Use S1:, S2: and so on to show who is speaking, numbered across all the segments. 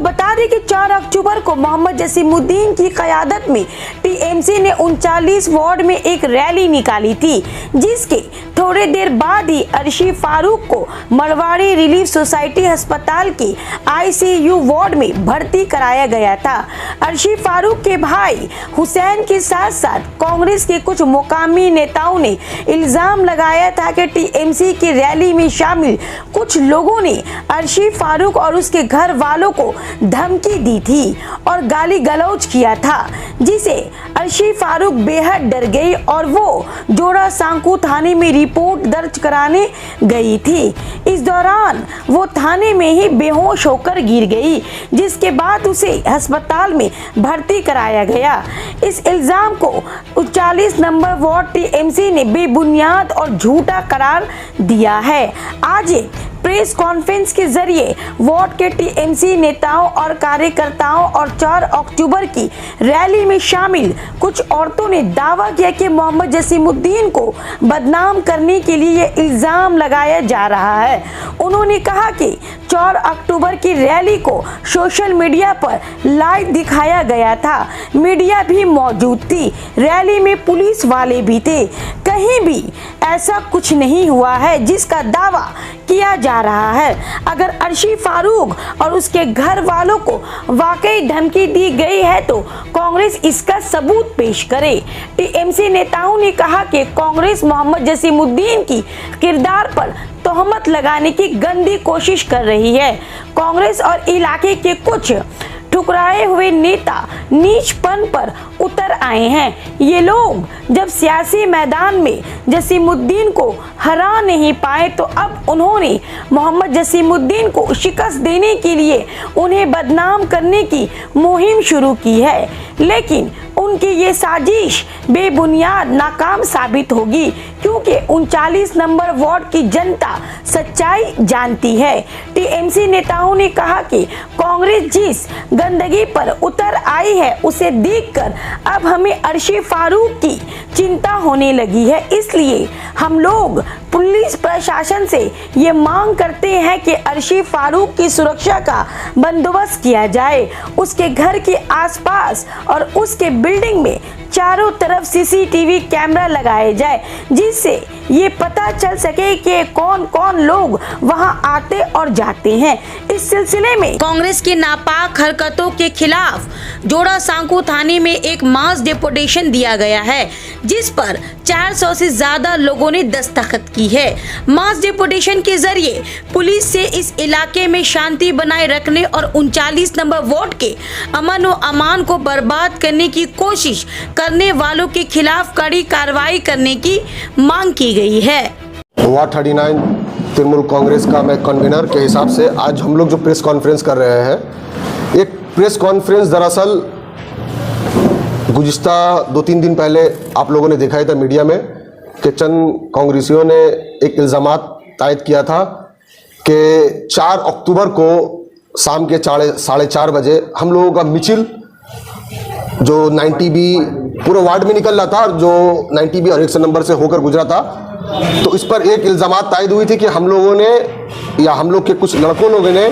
S1: बता दें कि 4 अक्टूबर को मोहम्मद जसीमुद्दीन की क़यादत में टीएमसी ने 39 वार्ड में एक रैली निकाली थी, जिसके थोड़े देर बाद ही अर्शी फारूक को मरवाड़ी रिलीफ सोसाइटी अस्पताल के आईसीयू वार्ड में भर्ती कराया गया था। अर्शी फारूक के भाई हुसैन के साथ साथ कांग्रेस के कुछ मुकामी नेताओं ने इल्जाम लगाया था कि टीएमसी की रैली में शामिल कुछ लोगों ने अर्शी फारूक और उसके घर वालों को धमकी दी थी और गाली गलौज किया था, जिसे अर्शी फारूक बेहद डर गई और वो जोड़ा सांकू थाने में रिपोर्ट दर्ज कराने गई थी। इस दौरान वो थाने में ही बेहोश होकर गिर गई, जिसके बाद उसे अस्पताल में भर्ती कराया गया। इस इल्जाम को 39 नंबर वार्ड टीएमसी ने बेबुनियाद और झूठा करार दिया है। आज प्रेस कॉन्फ्रेंस के जरिए वार्ड के टीएमसी नेताओं और कार्यकर्ताओं और 4 अक्टूबर की रैली में शामिल कुछ औरतों ने दावा किया कि मोहम्मद जसीमुद्दीन को बदनाम करने के लिए ये इल्जाम लगाया जा रहा है। उन्होंने कहा कि 4 अक्टूबर की रैली को सोशल मीडिया पर लाइव दिखाया गया था, मीडिया भी मौजूद थी, रैली में पुलिस वाले भी थे, कहीं भी ऐसा कुछ नहीं हुआ है जिसका दावा किया जा रहा है। अगर अर्शी फारूक और उसके घर वालों को वाकई धमकी दी गई है तो कांग्रेस इसका सबूत पेश करे। टीएमसी नेताओं ने कहा कि कांग्रेस मोहम्मद जसीमुद्दीन की किरदार पर तोहमत लगाने की गंदी कोशिश कर रही है। कांग्रेस और इलाके के कुछ ठुकराए हुए नेता नीचपन पर उतर आए हैं। ये लोग जब सियासी मैदान में जसीमुद्दीन को हरा नहीं पाए तो अब उन्होंने मोहम्मद जसीमुद्दीन को शिकस्त देने के लिए उन्हें बदनाम करने की मुहिम शुरू की है, लेकिन उनकी ये साजिश बेबुनियाद नाकाम साबित होगी, क्योंकि 39 नंबर वार्ड की जनता सच्चाई जानती है। टीएमसी नेताओं ने कहा कि कांग्रेस जिस गंदगी पर उतर आई है उसे देखकर अब हमें अर्शी फारूक की चिंता होने लगी है, इसलिए हम लोग पुलिस प्रशासन से ये मांग करते हैं कि अर्शी फारूक की सुरक्षा का बंदोबस्त किया जाए, उसके घर के आसपास और उसके बिल्डिंग में चारों तरफ सीसीटीवी कैमरा लगाए जाए, जिससे ये पता चल सके कि कौन कौन लोग वहां आते और जाते हैं। इस सिलसिले में कांग्रेस की नापाक हरकतों के खिलाफ जोड़ा सांकू थाने में एक मास डेपुटेशन दिया गया है, जिस पर 400 से ज्यादा लोगों ने दस्तखत की है। मास डेपुटेशन के जरिए पुलिस से इस इलाके में शांति बनाए रखने और 39 नंबर वार्ड के अमन व अमान को बर्बाद करने की कोशिश करने वालों के खिलाफ कड़ी कार्रवाई करने की मांग की गई है।
S2: वार्ड 39 तृणमूल कांग्रेस का मैं कन्वीनर के हिसाब से आज हम लोग जो प्रेस कॉन्फ्रेंस कर रहे हैं, एक प्रेस कॉन्फ्रेंस दरअसल गुज़िश्ता 2-3 दिन पहले आप लोगों ने देखा ही था मीडिया में कि चंद कांग्रेसियों ने एक इल्ज़ामात तायद किया था कि 4 अक्टूबर को शाम के 4:30 बजे हम लोगों का मिचिल जो 90B पूरे वार्ड में निकल रहा था और जो 90B और 100 नंबर से होकर गुजरा था, तो इस पर एक इल्ज़ामात तायद हुई थी कि हम लोगों ने या हम लोग के कुछ लड़कों लोगों ने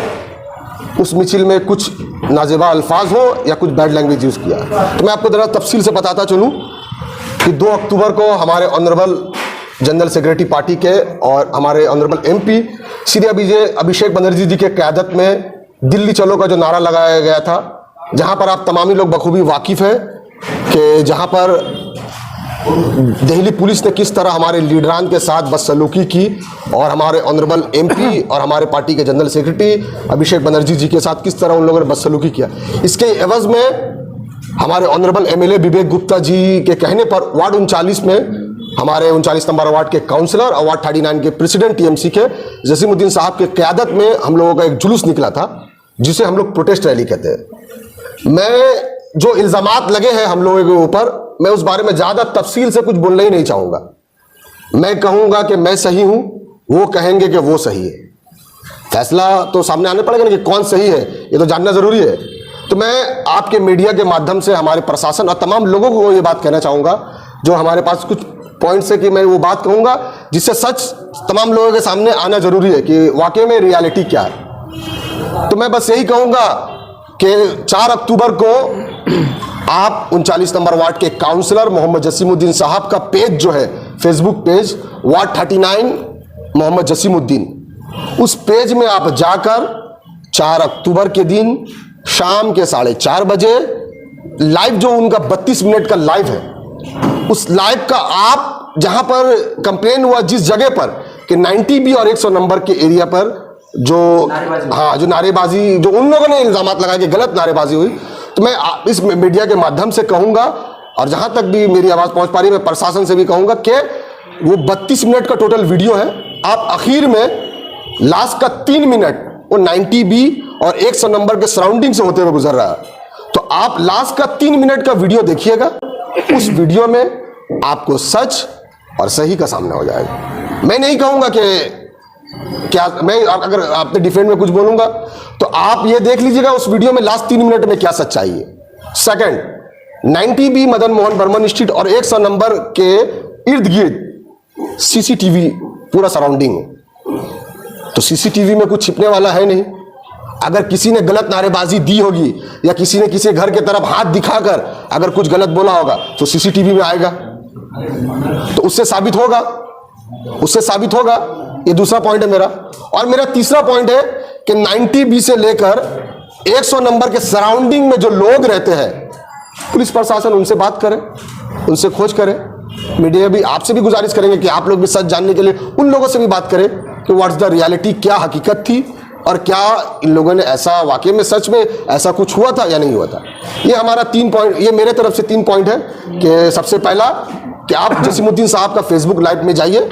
S2: उस मिचिल में कुछ नाजेबा अल्फाज हो या कुछ बैड लैंग्वेज यूज़ किया। तो मैं आपको ज़रा तफसील से बताता चलूँ कि 2 अक्टूबर को हमारे ऑनरेबल जनरल सेक्रेटरी पार्टी के और हमारे ऑनरेबल MP श्री अभिषेक बनर्जी जी के क़यादत में दिल्ली चलो का जो नारा लगाया गया था, जहाँ पर आप तमामी लोग बखूबी वाकिफ़ हैं कि जहाँ पर दिल्ली पुलिस ने किस तरह हमारे लीडरान के साथ बदसलूकी की और हमारे ऑनरेबल MP और हमारे पार्टी के जनरल सेक्रेटरी अभिषेक बनर्जी जी के साथ किस तरह उन लोगों ने बदसलूकी किया। इसके एवज में हमारे ऑनरेबल MLA विवेक गुप्ता जी के कहने पर वार्ड 39 में हमारे 39 नंबर वार्ड के काउंसलर और वार्ड 39 के प्रेसिडेंट TMC के जसीमुद्दीन साहब के क़यादत में हम लोगों का एक जुलूस निकला था, जिसे हम लोग प्रोटेस्ट रैली कहते हैं। मैं जो इल्ज़ामात लगे हैं हम लोगों के ऊपर, मैं उस बारे में ज़्यादा तफसील से कुछ बोलना ही नहीं चाहूँगा। मैं कहूँगा कि मैं सही हूँ, वो कहेंगे कि वो सही है। फैसला तो सामने आने पड़ेगा ना कि कौन सही है, ये तो जानना ज़रूरी है। तो मैं आपके मीडिया के माध्यम से हमारे प्रशासन और तमाम लोगों को ये बात कहना चाहूँगा, जो हमारे पास कुछ पॉइंट्स है कि मैं वो बात कहूँगा जिससे सच तमाम लोगों के सामने आना ज़रूरी है कि वाकई में रियलिटी क्या है। तो मैं बस यही कहूँगा कि 4 अक्टूबर को आप 39 नंबर वार्ड के काउंसलर मोहम्मद जसीमुद्दीन साहब का पेज जो है, Facebook page ward 39 Mohammed Jasimuddin, उस पेज में आप जाकर 4 अक्टूबर के दिन शाम के 4:30 बजे लाइव, जो उनका 32 मिनट का लाइव है, उस लाइव का आप जहां पर कंप्लेन हुआ जिस जगह पर कि 90B और 100 नंबर के एरिया पर जो नारेबाजी, जो उन लोगों ने इल्जाम लगाए कि गलत नारेबाजी हुई, तो मैं इस मीडिया के माध्यम से कहूंगा, और जहां तक भी मेरी आवाज पहुंच पा रही है, मैं प्रशासन से भी कहूंगा कि वो 32 मिनट का टोटल वीडियो है, आप आखिर में लास्ट का 3 मिनट वो 90B और 100 नंबर के सराउंडिंग से होते हुए गुजर रहा है, तो आप लास्ट का 3 मिनट का वीडियो देखिएगा। उस वीडियो में आपको सच और सही का सामना हो जाएगा। मैं नहीं कहूंगा कि क्या, मैं अगर आपने डिफेंड में कुछ बोलूंगा तो आप ये देख लीजिएगा उस वीडियो में लास्ट 3 मिनट में क्या सच्चाई है। Second, 90B Madan Mohan Barman street और 100 नंबर के इर्द गिर्द सीसीटीवी पूरा सराउंडिंग है, तो सीसीटीवी में कुछ छिपने वाला है नहीं। अगर किसी ने गलत नारेबाजी दी होगी या किसी ने किसी घर के तरफ हाथ दिखाकर अगर कुछ गलत बोला होगा तो सीसीटीवी में आएगा, तो उससे साबित होगा। ये दूसरा पॉइंट है मेरा। और मेरा तीसरा पॉइंट है कि 90B से लेकर 100 नंबर के सराउंडिंग में जो लोग रहते हैं, पुलिस प्रशासन उनसे बात करे, उनसे खोज करे। मीडिया भी आपसे भी गुजारिश करेंगे कि आप लोग भी सच जानने के लिए उन लोगों से भी बात करें कि व्हाट्स द रियलिटी, क्या हकीकत थी और क्या इन लोगों ने ऐसा वाकई में सच में ऐसा कुछ हुआ था या नहीं हुआ था। ये हमारा 3 पॉइंट, ये मेरे तरफ से 3 पॉइंट है कि सबसे पहला कि आप जसीमुद्दीन साहब का फेसबुक लाइव में जाइए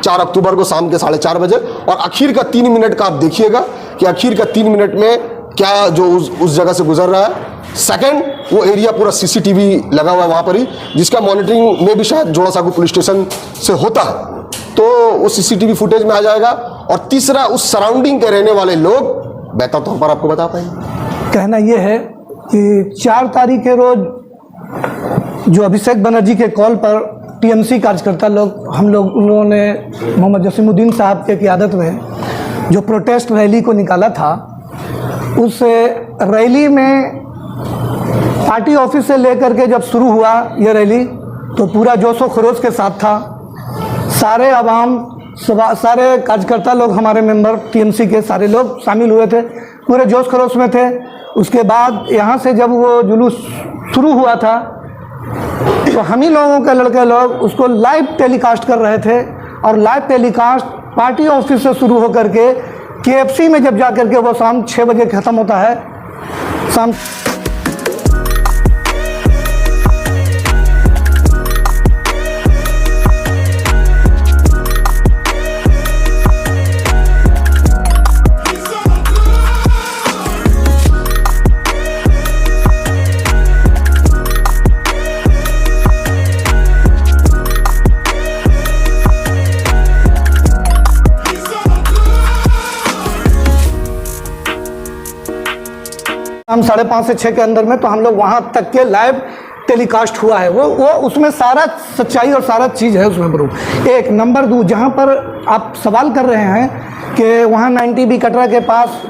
S2: 4 अक्टूबर को शाम के 4:30 बजे, और आखिर का 3 मिनट का आप देखिएगा कि आखिर का 3 मिनट में क्या जो उस जगह से गुजर रहा है। सेकंड, वो एरिया पूरा सीसीटीवी लगा हुआ है वहां पर ही, जिसका मॉनिटरिंग में भी शायद जोड़ासांकू पुलिस स्टेशन से होता है, तो वो सीसीटीवी फुटेज में आ जाएगा। और तीसरा, उस सराउंडिंग के रहने वाले लोग बेहतर तौर पर आपको बता पाएंगे।
S3: कहना यह है कि 4 तारीख के रोज जो अभिषेक बनर्जी के कॉल पर टीएमसी कार्यकर्ता लोग, उन्होंने मोहम्मद जसीमुद्दीन साहब के क़यादत में जो प्रोटेस्ट रैली को निकाला था, उस रैली में पार्टी ऑफिस से लेकर के जब शुरू हुआ ये रैली, तो पूरा जोश व खरोश के साथ था। सारे आवाम, सारे कार्यकर्ता लोग, हमारे मेंबर टीएमसी के सारे लोग शामिल हुए थे, पूरे जोश खरोश में थे। उसके बाद यहाँ से जब वो जुलूस शुरू हुआ था, तो हम ही लोगों के लड़के लोग उसको लाइव टेलीकास्ट कर रहे थे, और लाइव टेलीकास्ट पार्टी ऑफिस से शुरू होकर के केएफसी में जब जाकर के वो शाम 6 बजे ख़त्म होता है। शाम हम 5:30 से 6 के अंदर में, तो हम लोग वहाँ तक के लाइव टेलीकास्ट हुआ है। वो उसमें सारा सच्चाई और सारा चीज़ है उसमें प्रूफ। एक नंबर 2, जहाँ पर आप सवाल कर रहे हैं कि वहाँ 90B कटरा के पास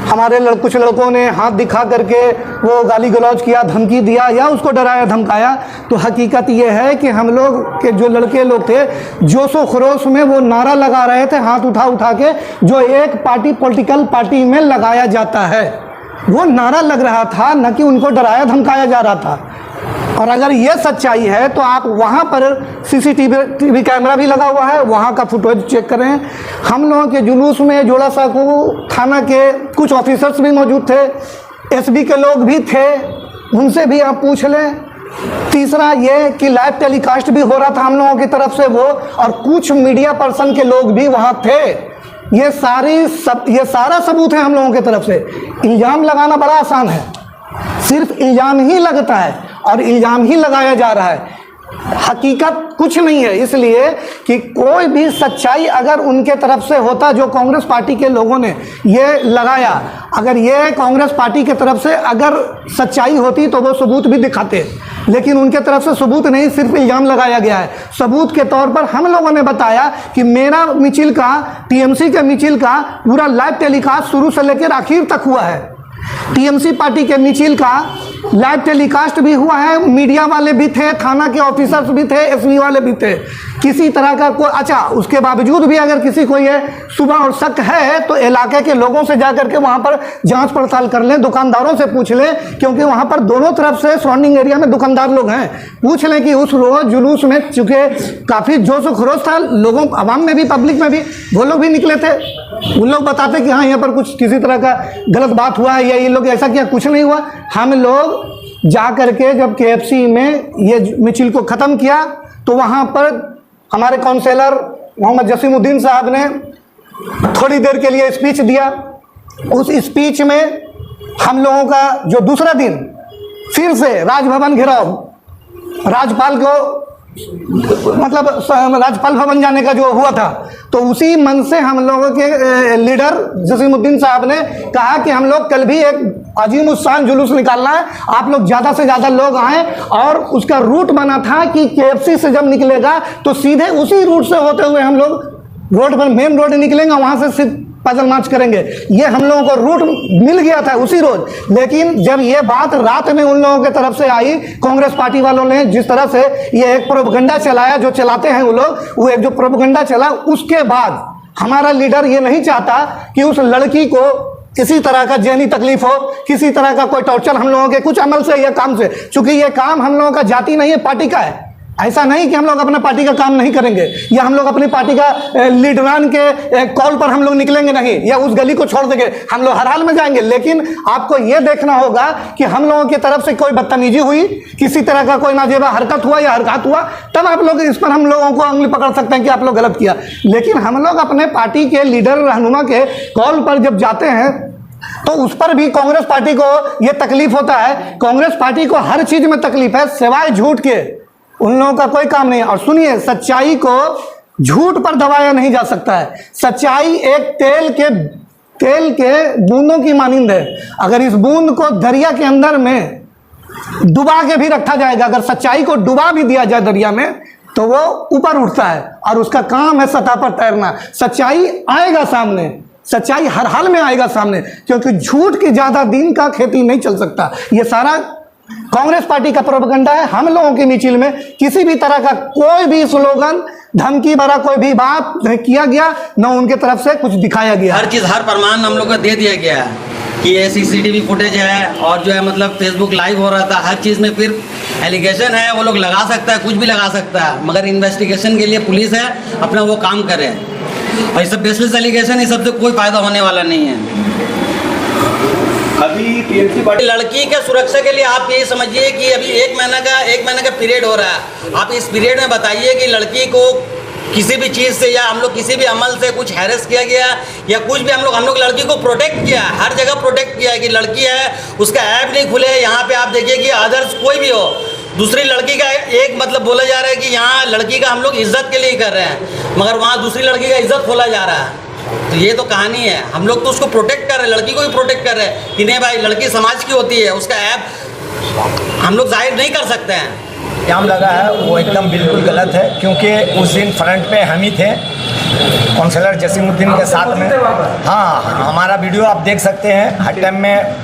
S3: हमारे कुछ लड़कों ने हाथ दिखा करके वो गाली गलौज किया, धमकी दिया या उसको डराया धमकाया, तो हकीकत ये है कि हम लोग के जो लड़के लोग थे, जोशो खरोश में वो नारा लगा रहे थे हाथ उठा के, जो एक पॉलिटिकल पार्टी में लगाया जाता है, वो नारा लग रहा था, न कि उनको डराया धमकाया जा रहा था। और अगर ये सच्चाई है तो आप वहाँ पर सीसीटीवी कैमरा भी लगा हुआ है, वहाँ का फुटेज चेक करें। हम लोगों के जुलूस में जोड़ासांकू थाना के कुछ ऑफिसर्स भी मौजूद थे, एसबी के लोग भी थे, उनसे भी आप पूछ लें। तीसरा ये कि लाइव टेलीकास्ट भी हो रहा था हम लोगों की तरफ से वो, और कुछ मीडिया पर्सन के लोग भी वहाँ थे। ये सारा सबूत है हम लोगों की तरफ से। इल्ज़ाम लगाना बड़ा आसान है, सिर्फ इल्ज़ाम ही लगता है और इल्ज़ाम ही लगाया जा रहा है, हकीकत कुछ नहीं है। इसलिए कि कोई भी सच्चाई अगर उनके तरफ से होता, जो कांग्रेस पार्टी के लोगों ने ये लगाया, अगर ये कांग्रेस पार्टी की तरफ से अगर सच्चाई होती तो वो सबूत भी दिखाते, लेकिन उनके तरफ से सबूत नहीं, सिर्फ इल्ज़ाम लगाया गया है। सबूत के तौर पर हम लोगों ने बताया कि मेरा मिचिल का, टीएमसी के मिचिल का पूरा लाइव टेलीकास्ट शुरू से लेकर आखिर तक हुआ है। टीएमसी पार्टी के मिचिल का लाइव टेलीकास्ट भी हुआ है, मीडिया वाले भी थे, थाना के ऑफिसर्स भी थे, एसपी वाले भी थे। किसी तरह का कोई अच्छा उसके बावजूद भी अगर किसी को ये शुबा और शक है तो इलाके के लोगों से जाकर के वहाँ पर जांच पड़ताल कर लें, दुकानदारों से पूछ लें, क्योंकि वहाँ पर दोनों तरफ से सराउंडिंग एरिया में दुकानदार लोग हैं। पूछ लें कि उस रोज जुलूस में चूँकि काफ़ी जोश व खरोश था, लोगों आवाम में भी पब्लिक में भी, वो लोग भी निकले थे। उन लोग बताते कि हाँ यहाँ पर कुछ किसी तरह का गलत बात हुआ है या ये लोग ऐसा किया, कुछ नहीं हुआ। हम लोग जा करके जब केएफसी में ये मिचिल को ख़त्म किया तो वहाँ पर हमारे काउंसलर मोहम्मद जसीमुद्दीन साहब ने थोड़ी देर के लिए स्पीच दिया। उस स्पीच में हम लोगों का जो दूसरा दिन फिर से राजभवन घेराव, राज्यपाल को मतलब राज्यपाल भवन जाने का जो हुआ था, तो उसी मन से हम लोगों के लीडर जसीमुद्दीन साहब ने कहा कि हम लोग कल भी एक अजीम उस्सान जुलूस निकालना है, आप लोग ज़्यादा से ज़्यादा लोग आएँ। और उसका रूट बना था कि केएफसी से जब निकलेगा तो सीधे उसी रूट से होते हुए हम लोग रोड पर मेन रोड निकलेंगे, वहाँ से सिर्फ पैदल मार्च करेंगे। ये हम लोगों को रूट मिल गया था उसी रोज। लेकिन जब ये बात रात में उन लोगों की तरफ से आई, कांग्रेस पार्टी वालों ने जिस तरह से ये एक प्रोपगंडा चलाया, जो चलाते हैं वो लोग, वो एक जो प्रोपगंडा चला, उसके बाद हमारा लीडर ये नहीं चाहता कि उस लड़की को किसी तरह का जहनी तकलीफ हो, किसी तरह का कोई टॉर्चर हम लोगों के कुछ अमल से या काम से, चूंकि ये काम हम लोगों का जाति नहीं है, पार्टी का है। ऐसा नहीं कि हम लोग अपना पार्टी का काम नहीं करेंगे या हम लोग अपनी पार्टी का लीडरान के कॉल पर हम लोग निकलेंगे नहीं, या उस गली को छोड़ देंगे, हम लोग हर हाल में जाएंगे। लेकिन आपको यह देखना होगा कि हम लोगों की तरफ से कोई बदतमीजी हुई, किसी तरह का कोई नाजेबा हरकत हुआ या हरकत हुआ, तब आप लोग इस पर हम लोगों को उंगली पकड़ सकते हैं कि आप लोग गलत किया। लेकिन हम लोग अपने पार्टी के लीडर रहनुमा के कॉल पर जब जाते हैं तो उस पर भी कांग्रेस पार्टी को यह तकलीफ होता है। कांग्रेस पार्टी को हर चीज में तकलीफ है, सिवाय झूठ के उन लोगों का कोई काम नहीं। और सुनिए, सच्चाई को झूठ पर दबाया नहीं जा सकता है। सच्चाई एक तेल के बूंदों की मानिंद है। अगर इस बूंद को दरिया के अंदर में डुबा के भी रखा जाएगा, अगर सच्चाई को डुबा भी दिया जाए दरिया में, तो वो ऊपर उठता है और उसका काम है सतह पर तैरना। सच्चाई आएगा सामने, सच्चाई हर हाल में आएगा सामने, क्योंकि झूठ की ज्यादा दिन का खेती नहीं चल सकता। ये सारा कांग्रेस पार्टी का प्रोपगंडा है। हम लोगों के मिचिल में किसी भी तरह का कोई भी स्लोगन, धमकी भरा कोई भी बात नहीं किया गया, न उनके तरफ से कुछ दिखाया गया।
S4: हर चीज, हर प्रमाण हम लोग को दे दिया गया है कि ये सीसीटीवी फुटेज है और जो है मतलब फेसबुक लाइव हो रहा था, हर चीज में फिर एलिगेशन है, वो लोग लगा सकता है, कुछ भी लगा सकता है, मगर इन्वेस्टिगेशन के लिए पुलिस है, अपना वो काम करे। और ये सब बेसलेस एलिगेशन, ये सबसे कोई फायदा होने वाला नहीं है।
S5: अभी टीएमसी पार्टी
S4: लड़की के सुरक्षा के लिए आप ये समझिए कि अभी एक महीना का पीरियड हो रहा है। आप इस पीरियड में बताइए कि लड़की को किसी भी चीज़ से या हम लोग किसी भी अमल से कुछ हैरेस किया गया या कुछ भी, हम लोग लड़की को प्रोटेक्ट किया, हर जगह प्रोटेक्ट किया है कि लड़की है, उसका ऐप नहीं खुले। यहाँ पे आप देखिए कि अदर्स कोई भी हो, दूसरी लड़की का एक मतलब बोला जा रहा है कि यहाँ लड़की का हम लोग इज्जत के लिए कर रहे हैं, मगर वहाँ दूसरी लड़की का इज्जत खोला जा रहा है। तो ये तो कहानी है। हम लोग तो उसको प्रोटेक्ट कर रहे हैं, लड़की को भी प्रोटेक्ट कर रहे हैं कि नहीं भाई, लड़की समाज की होती है, उसका ऐप हम लोग जाहिर नहीं कर सकते हैं।
S5: जाम लगा है वो एकदम बिल्कुल गलत है, क्योंकि उस दिन फ्रंट पे हम ही थे काउंसलर जसीमुद्दीन के साथ में। हाँ, हमारा वीडियो आप देख सकते हैं, हर टाइम में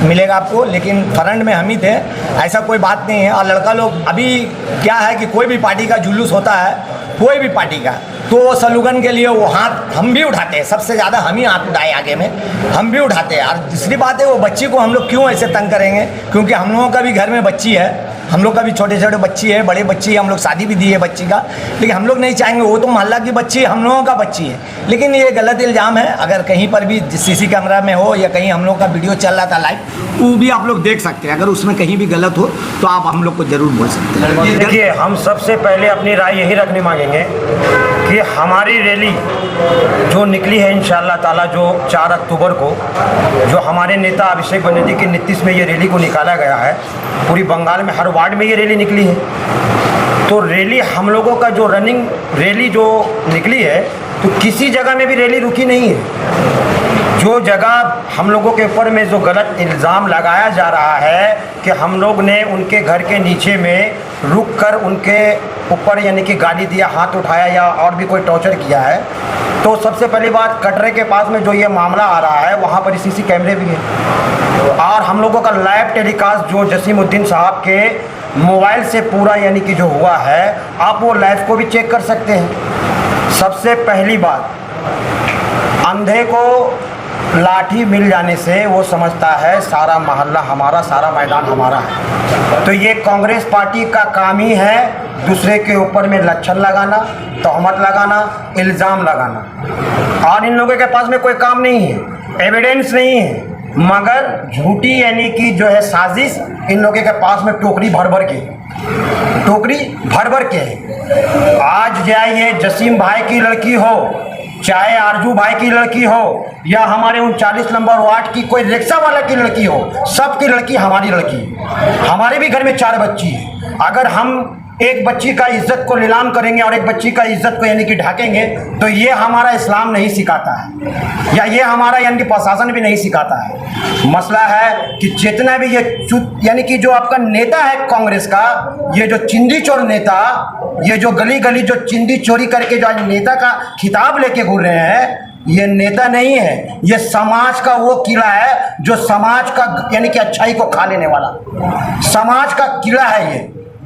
S5: मिलेगा आपको, लेकिन फ्रंट में हम ही थे, ऐसा कोई बात नहीं है। और लड़का लोग अभी क्या है कि कोई भी पार्टी का जुलूस होता है, कोई भी पार्टी का, तो वो स्लोगन के लिए वो हाथ हम भी उठाते हैं, सबसे ज़्यादा हम ही हाथ उठाए आगे में, हम भी उठाते हैं। और दूसरी बात है, वो बच्ची को हम लोग क्यों ऐसे तंग करेंगे, क्योंकि हम लोगों का भी घर में बच्ची है, हम लोग का भी छोटे छोटे बच्ची है, बड़े बच्ची है, हम लोग शादी भी दी है बच्ची का, लेकिन हम लोग नहीं चाहेंगे, वो तो मोहल्ला की बच्ची है, हम लोगों का बच्ची है। लेकिन ये गलत इल्ज़ाम है। अगर कहीं पर भी सीसी कैमरा में हो या कहीं हम लोग का वीडियो चल रहा था लाइव, वो भी आप लोग देख सकते हैं। अगर उसमें कहीं भी गलत हो तो आप हम लोग को ज़रूर बोल सकते हैं।
S6: देखिए, हम सबसे पहले अपनी राय यही रखने मांगेंगे कि हमारी रैली जो निकली है इंशाअल्लाह ताला, जो 4 अक्टूबर को जो हमारे नेता अभिषेक बनर्जी के नेतृत्व में ये रैली को निकाला गया है, पूरी बंगाल में हर वार्ड में ये रैली निकली है। तो रैली हम लोगों का जो रनिंग रैली जो निकली है, तो किसी जगह में भी रैली रुकी नहीं है। जो जगह हम लोगों के ऊपर में जो गलत इल्ज़ाम लगाया जा रहा है कि हम लोग ने उनके घर के नीचे में रुक कर उनके ऊपर यानी कि गाली दिया, हाथ उठाया या और भी कोई टॉर्चर किया है, तो सबसे पहली बात, कटरे के पास में जो ये मामला आ रहा है वहाँ पर सीसी कैमरे भी हैं और हम लोगों का लाइव टेलीकास्ट जो जसीमुद्दीन साहब के मोबाइल से पूरा यानी कि जो हुआ है, आप वो लाइव को भी चेक कर सकते हैं। सबसे पहली बात, अंधे को लाठी मिल जाने से वो समझता है सारा मोहल्ला हमारा, सारा मैदान हमारा है। तो ये कांग्रेस पार्टी का काम ही है दूसरे के ऊपर में लच्छन लगाना, तहमत लगाना, इल्ज़ाम लगाना। और इन लोगों के पास में कोई काम नहीं है, एविडेंस नहीं है, मगर झूठी यानी कि जो है साजिश इन लोगों के पास में टोकरी भर भर के है। आज जाइए जसीम भाई की लड़की हो, चाहे आरजू भाई की लड़की हो, या हमारे 39 नंबर वार्ड की कोई रिक्शा वाला की लड़की हो, सबकी लड़की हमारी लड़की है। हमारे भी घर में 4 बच्ची है। अगर हम एक बच्ची का इज्जत को नीलाम करेंगे और एक बच्ची का इज्जत को यानी कि ढकेंगे, तो ये हमारा इस्लाम नहीं सिखाता है, या ये हमारा यानी कि प्रशासन भी नहीं सिखाता है। मसला है कि जितना भी ये यानी कि जो आपका नेता है कांग्रेस का, ये जो चिंदी चोर नेता, ये जो गली गली जो चिंदी चोरी करके जो आज नेता का खिताब लेके घूर रहे हैं, ये नेता नहीं है, ये समाज का वो किला है जो समाज का यानी कि अच्छाई को खा लेने वाला समाज का किला है। ये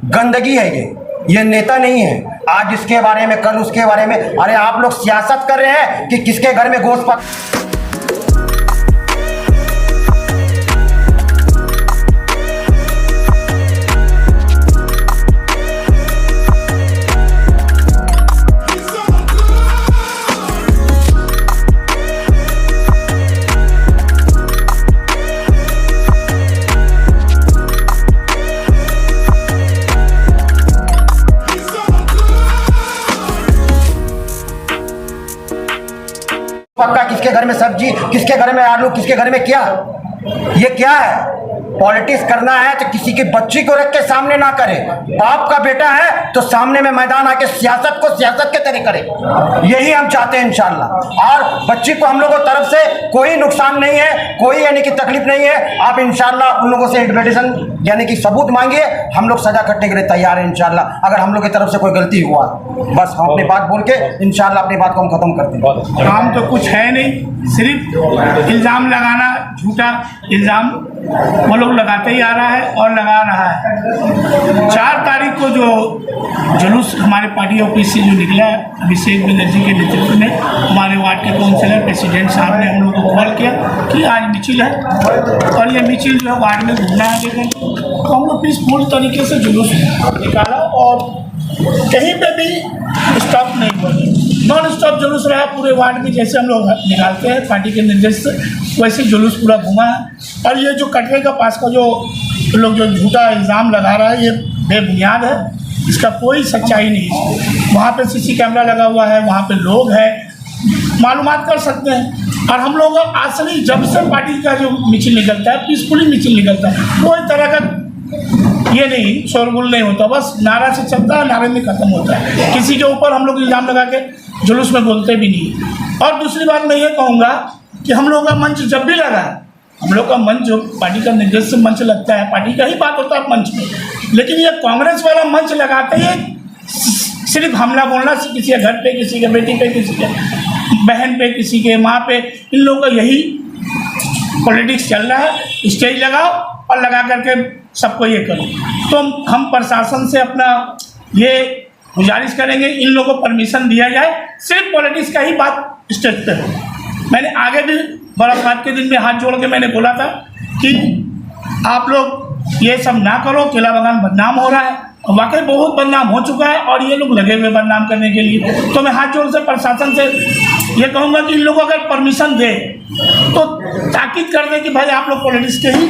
S6: गंदगी है, ये नेता नहीं है। आज इसके बारे में, कल उसके बारे में। अरे आप लोग सियासत कर रहे हैं कि किसके घर में गोश्त पक पक्का, किसके घर में सब्जी, किसके घर में आलू, किसके घर में क्या, ये क्या है? पॉलिटिक्स करना है तो किसी की बच्ची को रख के सामने ना करे। बाप का बेटा है तो सामने में मैदान आके सियासत को सियासत के तरीके करे। यही हम चाहते हैं इंशाल्लाह। और बच्ची को हम लोगों की तरफ से कोई नुकसान नहीं है, कोई यानी कि तकलीफ नहीं है। आप इंशाल्लाह उन लोगों से इन्विटेशन यानी कि सबूत मांगिए, हम लोग सजा कटने के लिए तैयार हैं इंशाल्लाह। अगर हम लोग की तरफ से कोई गलती हुआ, बस हम अपनी बात बोल के इंशाल्लाह अपनी बात को हम खत्म करते हैं।
S7: काम तो कुछ है नहीं, सिर्फ इल्ज़ाम लगाना, झूठा इल्ज़ाम वो लोग लगाते ही आ रहा है और लगा रहा है। 4 तारीख को जो जुलूस हमारे पार्टी ऑफिस से जो निकला, अभिषेक बनर्जी के नेतृत्व में हमारे वार्ड के काउंसिलर प्रेसिडेंट साहब ने हम लोग को कॉल किया कि आज मिचिल है और ये मिचिल जो है वार्ड में घूमना है देखकर, तो हम लोग पीसफुल तरीके से जुलूस निकाला और कहीं पे भी स्टॉप नहीं हुआ, नॉन स्टॉप जुलूस रहा पूरे वार्ड में। जैसे हम लोग निकालते हैं पार्टी के निर्देश से, वैसे जुलूस पूरा घूमा है। और ये जो कटरे का पास का जो लोग जो झूठा इल्ज़ाम लगा रहा है, ये बेबुनियाद है, इसका कोई सच्चाई नहीं है। वहाँ पे सीसी कैमरा लगा हुआ है, वहाँ पे लोग हैं, मालूमात कर सकते हैं। और हम लोग असली जब से पार्टी का जो मिचिल निकलता है, पीसफुली मिचिल निकलता है, कोई तरह का ये नहीं शोरगुल नहीं होता, बस नारा से चलता है, नारे में ख़त्म होता है। किसी के ऊपर हम लोग इल्ज़ाम लगा के जुलूस में बोलते भी नहीं। और दूसरी बात मैं ये कहूँगा कि हम लोग का मंच जब भी लगा, हम लोग का मंच जो पार्टी का निर्देश से मंच लगता है, पार्टी का ही बात होता है मंच में, लेकिन ये कांग्रेस वाला मंच लगाते ही सिर्फ हमला बोलना, किसी के घर पे, किसी के बेटी पे, किसी के बहन पे, किसी के माँ पे, इन लोगों का यही पॉलिटिक्स चल रहा है। स्टेज लगाओ और लगा करके सबको ये करो। तो हम प्रशासन से अपना ये गुजारिश करेंगे, इन लोगों को परमिशन दिया जाए, सिर्फ पॉलिटिक्स का ही बात स्टेज पे हो। मैंने आगे भी बरसात के दिन में हाथ जोड़ के मैंने बोला था कि आप लोग ये सब ना करो, केला बागान बदनाम हो रहा है, और वाकई बहुत बदनाम हो चुका है और ये लोग लगे हुए बदनाम करने के लिए। तो मैं हाथ जोड़ से प्रशासन से ये कहूँगा कि इन लोगों को अगर परमिशन दे तो ताकीद कर दे कि भाई आप लोग पॉलिटिक्स के ही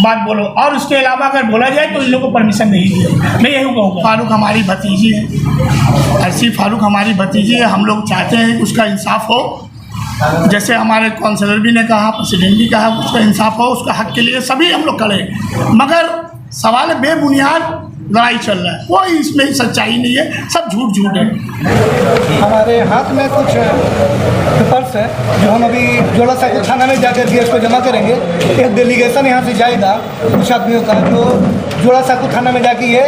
S7: बात बोलो, और उसके अलावा अगर बोला जाए तो इन लोगों को परमिशन नहीं दिया। मैं यही कहूँगा, फारूक हमारी भतीजी है, अर्शी फारूक हमारी भतीजी है, हम लोग चाहते हैं कि उसका इंसाफ हो। जैसे हमारे काउंसलर भी ने कहा, प्रेसिडेंट भी कहा, उसका इंसाफ हो, उसका हक के लिए सभी हम लोग खड़े हैं। मगर सवाल बेबुनियाद लड़ाई चल रहा है, कोई इसमें सच्चाई नहीं है, सब झूठ झूठ है।
S3: हमारे हाथ में कुछ पेपर्स है जो हम अभी जोड़ा साइकिल थाना में जाकर के इसको जमा करेंगे। एक डेलीगेशन यहाँ से जाएगा कुछ आदमियों का, जो जोड़ा साइकिल थाना में जाके ये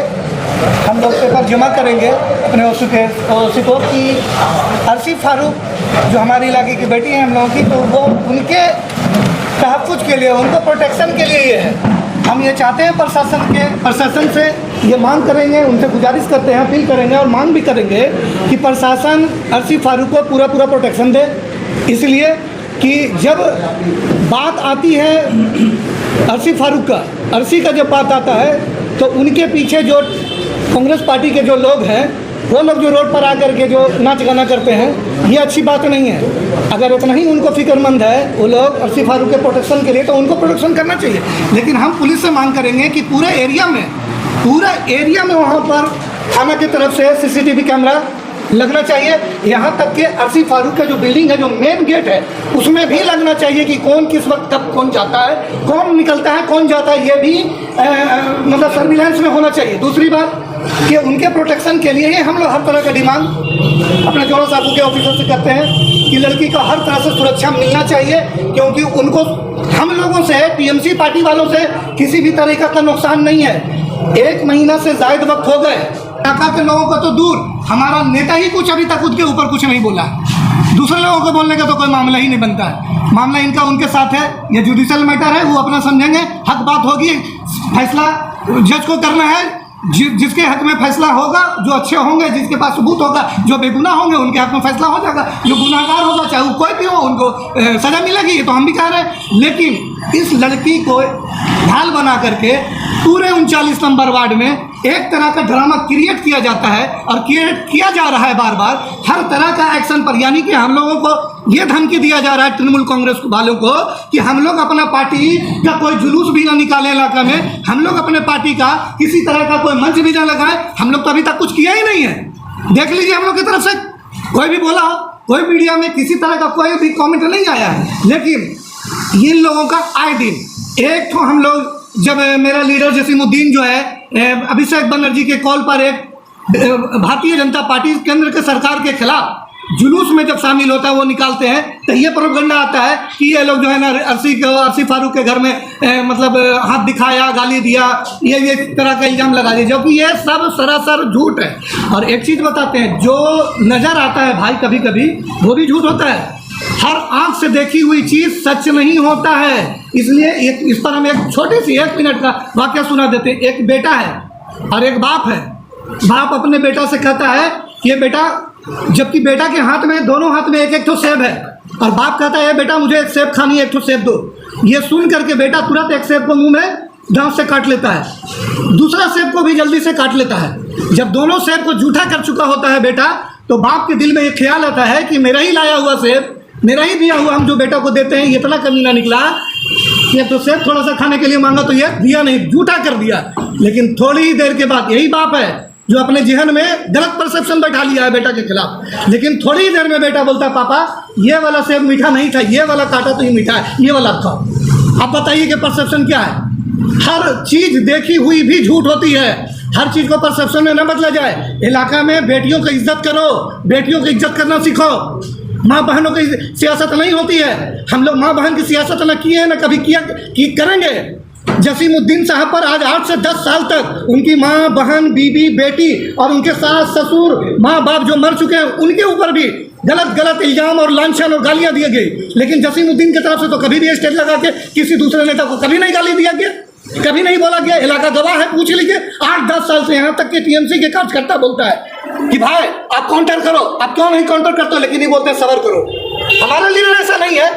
S3: हम लोग पेपर जमा करेंगे अपने ओसी को कि अर्शी फारूक जो हमारे इलाके की बेटी है हम लोगों की, तो वो उनके तहफ़्फ़ुज़ के लिए, उनको प्रोटेक्शन के लिए ये है। हम ये चाहते हैं प्रशासन से ये मांग करेंगे, उनसे गुजारिश करते हैं, अपील करेंगे और मांग भी करेंगे कि प्रशासन अर्शी फारूक को पूरा प्रोटेक्शन दे। इसलिए कि जब बात आती है अर्शी फारूक का, अर्शी का जब बात आता है तो उनके पीछे जो कांग्रेस पार्टी के जो लोग हैं, वो लोग जो रोड पर आकर के जो नाच गाना करते हैं, ये अच्छी बात नहीं है। अगर इतना ही उनको फिक्रमंद है वो लोग अर्शी फारूक के प्रोटेक्शन के लिए, तो उनको प्रोटेक्शन करना चाहिए। लेकिन हम पुलिस से मांग करेंगे कि पूरे एरिया में वहाँ पर थाना की तरफ से सीसीटीवी कैमरा लगना चाहिए। यहाँ तक कि अर्शी फारूक का जो बिल्डिंग है, जो मेन गेट है, उसमें भी लगना चाहिए कि कौन किस वक्त कब कौन जाता है, कौन निकलता है, कौन जाता है, ये भी मतलब सर्विलांस में होना चाहिए। दूसरी बात कि उनके प्रोटेक्शन के लिए ही हम लोग हर तरह का डिमांड अपने जोड़ा साहब के ऑफिसर से करते हैं कि लड़की को हर तरह से सुरक्षा मिलना चाहिए, क्योंकि उनको हम लोगों से, टीएमसी पार्टी वालों से किसी भी तरीका का नुकसान नहीं है। 1 महीना से ज़ायद वक्त हो गए, इलाका के लोगों को तो दूर, हमारा नेता ही कुछ अभी तक उसके ऊपर कुछ नहीं बोला। दूसरे लोगों को बोलने का तो कोई मामला ही नहीं बनता है। मामला इनका उनके साथ है, ये जुडिशल मैटर है, वो अपना समझेंगे, हक बात होगी, फैसला जज को करना है। जिसके हक में फैसला होगा, जो अच्छे होंगे, जिसके पास सबूत होगा, जो बेगुनाह होंगे, उनके हक में फैसला हो जाएगा। जो गुनाहगार होगा, चाहे वो कोई भी हो, उनको सजा मिलेगी, ये तो हम भी कह रहे हैं। लेकिन इस लड़की को ढाल बना करके पूरे 39 नंबर वार्ड में एक तरह का ड्रामा क्रिएट किया जाता है और क्रिएट किया जा रहा है बार बार हर तरह का एक्शन पर। यानी कि हम लोगों को ये धमकी दिया जा रहा है, तृणमूल कांग्रेस वालों को, कि हम लोग अपना पार्टी का कोई जुलूस भी ना निकाले इलाका में, हम लोग अपने पार्टी का किसी तरह का कोई मंच भी ना लगाए। हम लोग तो अभी तक कुछ किया ही नहीं है। देख लीजिए, हम लोग की तरफ से कोई भी बोला हो, कोई मीडिया में किसी तरह का कोई भी कॉमेंट नहीं आया है। लेकिन इन लोगों का आए दिन एक तो हम लोग, जब मेरा लीडर जसीमुद्दीन जो है अभिषेक बनर्जी के कॉल पर एक भारतीय जनता पार्टी केंद्र के सरकार के खिलाफ जुलूस में जब शामिल होता है, वो निकालते हैं, तो ये प्रोपगंडा आता है कि ये लोग जो है ना अर्शी फारूक के घर में मतलब हाथ दिखाया, गाली दिया, ये तरह का इल्ज़ाम लगा दिया, जबकि ये सब सरासर झूठ है। और एक चीज़ बताते हैं, जो नज़र आता है भाई कभी कभी वो भी झूठ होता है। हर आंख से देखी हुई चीज़ सच नहीं होता है। इसलिए इस पर हम एक छोटी सी 1 मिनट का वाकया सुना देते हैं। एक बेटा है और एक बाप है। बाप अपने बेटा से कहता है कि ये बेटा, जबकि बेटा के हाथ में, दोनों हाथ में एक तो सेब है, और बाप कहता है बेटा मुझे एक सेब खानी है, एक तो सेब दो। ये सुन करके बेटा तुरंत एक सेब को मुंह में दांत से काट लेता है, दूसरा सेब को भी जल्दी से काट लेता है। जब दोनों सेब को जूठा कर चुका होता है बेटा, तो बाप के दिल में एक ख्याल आता है कि मेरा ही लाया हुआ सेब, मेरा ही दिया हुआ हम जो बेटा को देते हैं, ये इतना कमीना निकला, ये तो सेब थोड़ा सा खाने के लिए मांगा तो ये दिया नहीं, जूठा कर दिया। लेकिन थोड़ी ही देर के बाद यही बाप है जो अपने जहन में गलत परसेप्शन बैठा लिया है बेटा के खिलाफ। लेकिन थोड़ी ही देर में बेटा बोलता है पापा ये वाला सेब मीठा नहीं था, ये वाला काटा तो ये मीठा है, ये वाला खाओ। अब बताइए कि परसेप्शन क्या है। हर चीज़ देखी हुई भी झूठ होती है। हर चीज़ को परसेप्शन में न बदला जाए। इलाका में बेटियों की इज्जत करो, बेटियों की इज्जत करना सीखो। माँ बहनों की सियासत नहीं होती है। हम लोग माँ बहन की सियासत न किए हैं, न कभी किया करेंगे। जसीमुद्दीन साहब पर आज 8 से 10 साल तक उनकी माँ, बहन, बीबी, बेटी और उनके सास, ससुर, माँ बाप जो मर चुके हैं, उनके ऊपर भी गलत इल्ज़ाम और लांछन और गालियाँ दी गई। लेकिन जसीमुद्दीन की तरफ से तो कभी भी स्टेज लगा के किसी दूसरे नेता को कभी नहीं गाली दिया गया, कभी नहीं बोला गया। इलाका गवाह है, पूछ लीजिए। 8-10 साल से यहाँ तक कि टीएमसी के कार्यकर्ता बोलता है कि भाई आप काउंटर करो, आप क्यों नहीं काउंटर करते हो, लेकिन नहीं बोलते सबर करो। हमारा लीडर ऐसा नहीं है।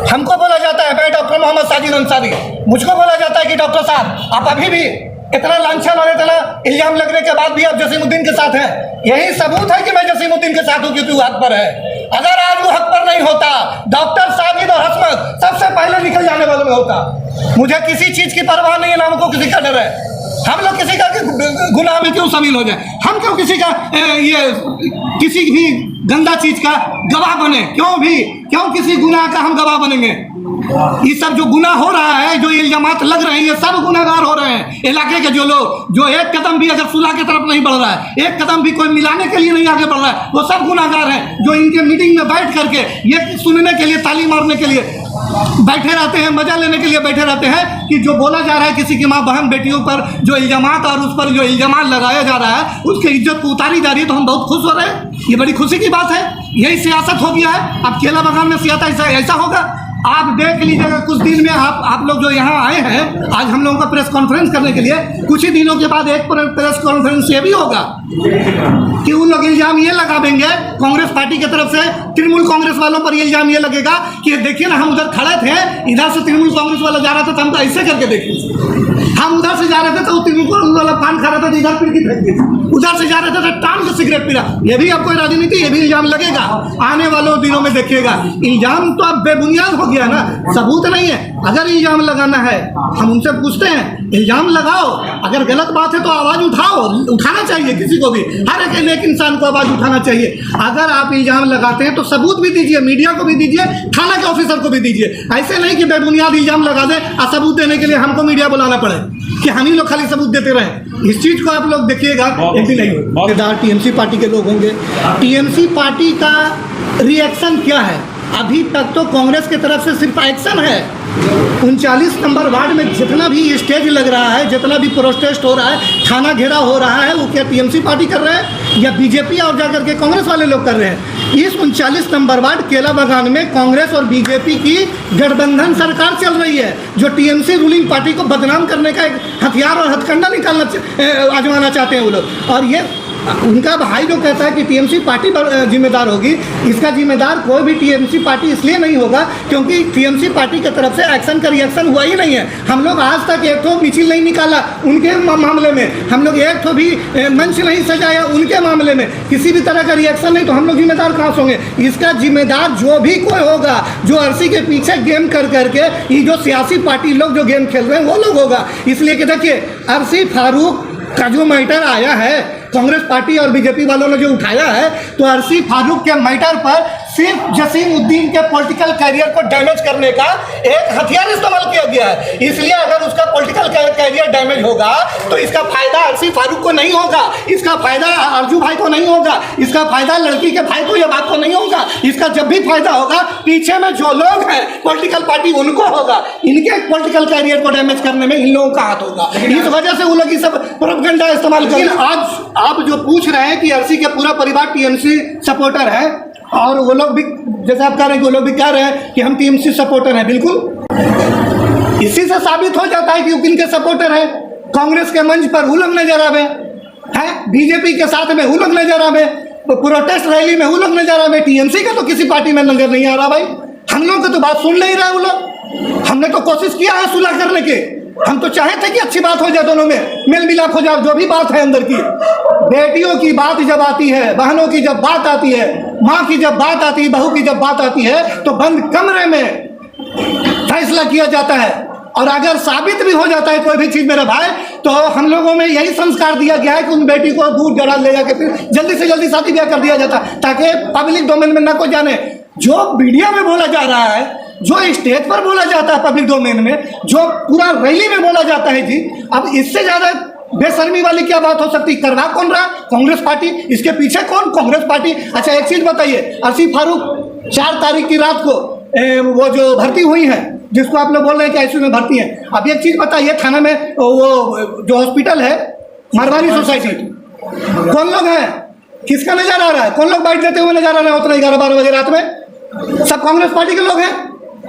S3: हमको बोला जाता है भाई डॉक्टर मोहम्मद साजिद अंसारी, मुझको बोला जाता है कि डॉक्टर साहब आप अभी भी इतना लांछन और इतना इल्जाम लगने के बाद भी आप जसीमुद्दीन के साथ हैं। यही सबूत है कि मैं जसीमुद्दीन के साथ हूँ, क्योंकि वो हक पर है। अगर आज वो हक पर नहीं होता, डॉक्टर साजिद और हसमत सबसे पहले निकल जाने वालों में होता। मुझे किसी चीज़ की परवाह नहीं है, ना हमको किसी का डर है। हम लोग किसी का गुनाह में क्यों शामिल हो जाए? हम क्यों किसी का किसी भी गंदा चीज का गवाह बने? क्यों किसी गुनाह का हम गवाह बनेंगे? ये सब जो गुनाह हो रहा है, जो इल्जामात लग रहे हैं, ये सब गुनाहगार हो रहे हैं। इलाके के जो लोग, जो एक कदम भी अगर सुलह की तरफ नहीं बढ़ रहा है, एक कदम भी कोई मिलाने के लिए नहीं आगे बढ़ रहा है, वो सब गुनाहगार हैं। जो इनके मीटिंग में बैठ करके ये सुनने के लिए, ताली मारने के लिए बैठे रहते हैं, मजा लेने के लिए बैठे रहते हैं कि जो बोला जा रहा है किसी की माँ बहन बेटियों पर जो इल्जामात और उस पर जो इल्जामात लगाया जा रहा है उसकी इज्जत को उतारी जा रही है, तो हम बहुत खुश हो रहे हैं। ये बड़ी खुशी की बात है। यही सियासत हो गया है। अब केला बागान में सियासत ऐसा होगा। आप देख लीजिएगा कुछ दिन में आप लोग जो यहाँ आए हैं आज हम लोगों का प्रेस कॉन्फ्रेंस करने के लिए, कुछ ही दिनों के बाद एक प्रेस कॉन्फ्रेंस ये भी होगा कि उन लोग इल्जाम ये लगा देंगे कांग्रेस पार्टी की तरफ से, तृणमूल कांग्रेस वालों पर ये इल्जाम ये लगेगा कि देखिए ना, हम उधर खड़े थे, इधर से तृणमूल कांग्रेस वाला जा रहा था तो हम तो ऐसे करके देखिए, हम उधर से जा रहे थे तो तृणमूल कांग्रेस वाला पान खा रहा था तो इधर पिड़की फेंक दी, उधर से जा रहे थे तो टांग के सिगरेट पी रहा। ये भी आपको राजनीति, ये भी इल्जाम लगेगा। आने वालों दिनों में देखिएगा इल्जाम तो अब बेबुनियाद हो गया ना, सबूत नहीं है। अगर इल्जाम लगाना है हम उनसे पूछते हैं, इल्जाम लगाओ, अगर गलत बात है तो आवाज़ उठाओ, उठाना चाहिए किसी को भी, हर एक इंसान को आवाज़ उठाना चाहिए। अगर आप इल्जाम लगाते हैं तो सबूत भी दीजिए, मीडिया को भी दीजिए, थाना के ऑफिसर को भी दीजिए। ऐसे नहीं कि बेबुनियाद इल्जाम लगा दें और सबूत देने के लिए हमको मीडिया बुलाना पड़े कि हम ही लोग खाली सबूत देते रहें। इस चीज़ को आप लोग देखिएगा, एक दिन नहीं टीएमसी पार्टी के लोग होंगे। टीएमसी पार्टी का रिएक्शन क्या है? अभी तक तो कांग्रेस की तरफ से सिर्फ एक्शन है। 39 नंबर वार्ड में जितना भी स्टेज लग रहा है, जितना भी प्रोटेस्ट हो रहा है, थाना घेरा हो रहा है, वो क्या टीएमसी पार्टी कर रहे हैं या बीजेपी और जाकर के कांग्रेस वाले लोग कर रहे हैं? इस 39 नंबर वार्ड केला बागान में कांग्रेस और बीजेपी की गठबंधन सरकार चल रही है, जो टीएमसी रूलिंग पार्टी को बदनाम करने का एक हथियार और हथकंडा निकालना आजमाना चाहते हैं वो लोग। और ये उनका भाई जो कहता है कि टीएमसी पार्टी जिम्मेदार होगी, इसका जिम्मेदार कोई भी टीएमसी पार्टी इसलिए नहीं होगा क्योंकि टीएमसी पार्टी की तरफ से एक्शन का रिएक्शन हुआ ही नहीं है। हम लोग आज तक एक तो मिছিল नहीं निकाला उनके मामले में, हम लोग एक तो भी मंच नहीं सजाया उनके मामले में, किसी भी तरह का रिएक्शन नहीं, तो हम लोग जिम्मेदार कहाँ से होंगे? इसका जिम्मेदार जो भी कोई होगा जो अर्सी के पीछे गेम कर करके ये जो सियासी पार्टी लोग जो गेम खेल रहे हैं वो लोग होगा। इसलिए कि देखिए अर्सी फारूक का जो मैटर आया है, कांग्रेस पार्टी और बीजेपी वालों ने जो उठाया है, तो अर्सी फारूक के मैटर पर सिर्फ जसीमुद्दीन के पॉलिटिकल कैरियर को डैमेज करने का एक हथियार इस्तेमाल किया गया है। इसलिए अगर उसका पॉलिटिकल कैरियर डैमेज होगा तो इसका फायदा अर्सी फारूक को नहीं होगा, इसका फायदा अर्जू भाई को नहीं होगा, इसका फायदा लड़की के भाई को या बाप को नहीं होगा। इसका जब भी फायदा होगा पीछे में जो लोग हैं पॉलिटिकल पार्टी उनको होगा। इनके पॉलिटिकल कैरियर को डैमेज करने में इन लोगों का हाथ होगा। इस वजह से वो लोग ये सब प्रोपेगेंडा इस्तेमाल करें। आज आप जो पूछ रहे हैं कि अर्सी का पूरा परिवार टीएमसी सपोर्टर है, और वो लोग भी जैसे आप कह रहे हैं कि वो लोग भी कह रहे हैं कि हम टीएमसी सपोर्टर हैं, बिल्कुल इसी से साबित हो जाता है कि वो किनके सपोर्टर है। कांग्रेस के मंच पर वो लोग नजर आवे हैं, बीजेपी के साथ में वो लोग नजर आवे, प्रोटेस्ट रैली में वो लोग नजर आवे। टीएमसी का तो किसी पार्टी में नजर नहीं आ रहा भाई। हम लोग की तो बात सुन नहीं रहा वो लोग। हमने तो कोशिश किया है सुलह करने के, हम तो चाहे थे कि अच्छी बात हो जाए, दोनों में मेल मिलाप हो जाए, जो भी बात है अंदर की। बेटियों की बात जब आती है, बहनों की जब बात आती है, माँ की जब बात आती है, बहू की जब बात आती है, तो बंद कमरे में फैसला किया जाता है। और अगर साबित भी हो जाता है कोई भी चीज़ मेरा भाई, तो हम लोगों में यही संस्कार दिया गया है कि उन बेटी को दूर जड़ा ले जाके फिर जल्दी से जल्दी शादी ब्याह कर दिया जाता, ताकि पब्लिक डोमेन में ना कोई जाने। जो मीडिया में बोला जा रहा है, जो स्टेज पर बोला जाता है पब्लिक डोमेन में, जो पूरा रैली में बोला जाता है जी, अब इससे ज़्यादा बेशर्मी वाली क्या बात हो सकती? करवा कौन रहा? कांग्रेस पार्टी। इसके पीछे कौन? कांग्रेस पार्टी। अच्छा एक चीज़ बताइए, अर्सी फारूक 4 तारीख की रात को वो जो भर्ती हुई हैं, जिसको आप लोग बोल रहे हैं कि आईसीयू में भर्ती हैं, अब एक चीज़ बताइए, थाना में वो जो हॉस्पिटल है मारवाड़ी सोसाइटी, कौन लोग हैं? किसका नजर आ रहा है? कौन लोग बाइट देते हुए नजर आ रहे हैं उतना 11-12 बजे रात में? सब कांग्रेस पार्टी के लोग हैं।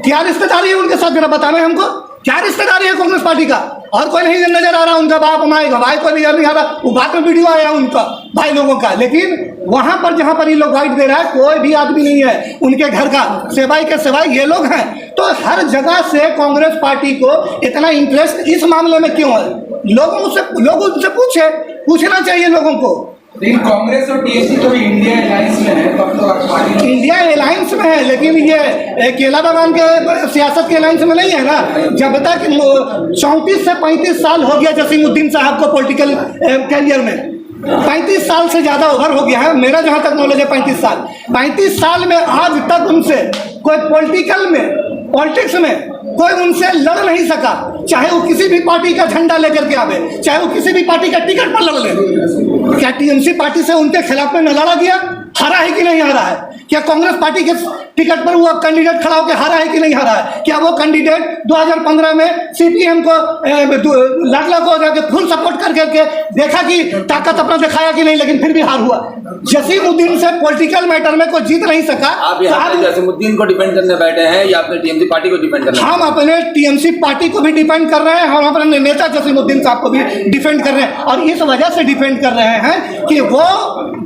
S3: क्या रिश्तेदारी है उनके साथ? जरा बताना हमको, क्या रिश्तेदारी है कांग्रेस पार्टी का? और कोई नहीं नजर आ रहा, उनका बाप माई भाई को नजर नहीं आ रहा। वो बात में वीडियो आया उनका भाई लोगों का, लेकिन वहां पर जहां पर ये लोग गाइड दे रहा है कोई भी आदमी नहीं है उनके घर का, सिवाय के सिवाय ये लोग हैं। तो हर जगह से कांग्रेस पार्टी को इतना इंटरेस्ट इस मामले में क्यों है? लोगों से पूछना चाहिए लोगों को।
S8: लेकिन कांग्रेस और टीएमसी तो इंडिया अलायंस में है, तब तो पार्टी
S3: इंडिया अलायंस में है, लेकिन ये केला बागान के सियासत के अलायंस में नहीं है ना। जब तक 34 से 35 साल हो गया जसीमुद्दीन साहब को पॉलिटिकल कैरियर में, 35 साल से ज़्यादा ओवर हो गया है, मेरा जहाँ तक नॉलेज है 35 साल में आज तक उनसे कोई पॉलिटिक्स में कोई उनसे लड़ नहीं सका, चाहे वो किसी भी पार्टी का झंडा लेकर के आवे, चाहे वो किसी भी पार्टी का टिकट पर लड़ ले। क्या टीएमसी पार्टी से उनके खिलाफ में न लड़ा गया? हारा है कि नहीं हारा है? क्या कांग्रेस पार्टी के टिकट पर वो कैंडिडेट खड़ा होकर हारा है कि नहीं हारा है? क्या वो कैंडिडेट 2015 में सीपीएम को लाडला को जाके फुल सपोर्ट करके देखा कि ताकत अपना दिखाया कि नहीं, लेकिन फिर भी हार हुआ। जसीमुद्दीन से पॉलिटिकल मैटर में कोई जीत नहीं सका।
S8: आप यहाँ पे जसीमुद्दीन को डिफेंड करने बैठे हैं या अपने टीएमसी पार्टी को डिफेंड करने?
S3: हम अपने टीएमसी पार्टी को भी डिफेंड कर रहे हैं, हम अपने नेता जसीमुद्दीन साहब को भी डिफेंड कर रहे हैं, और इस वजह से डिफेंड कर रहे हैं कि वो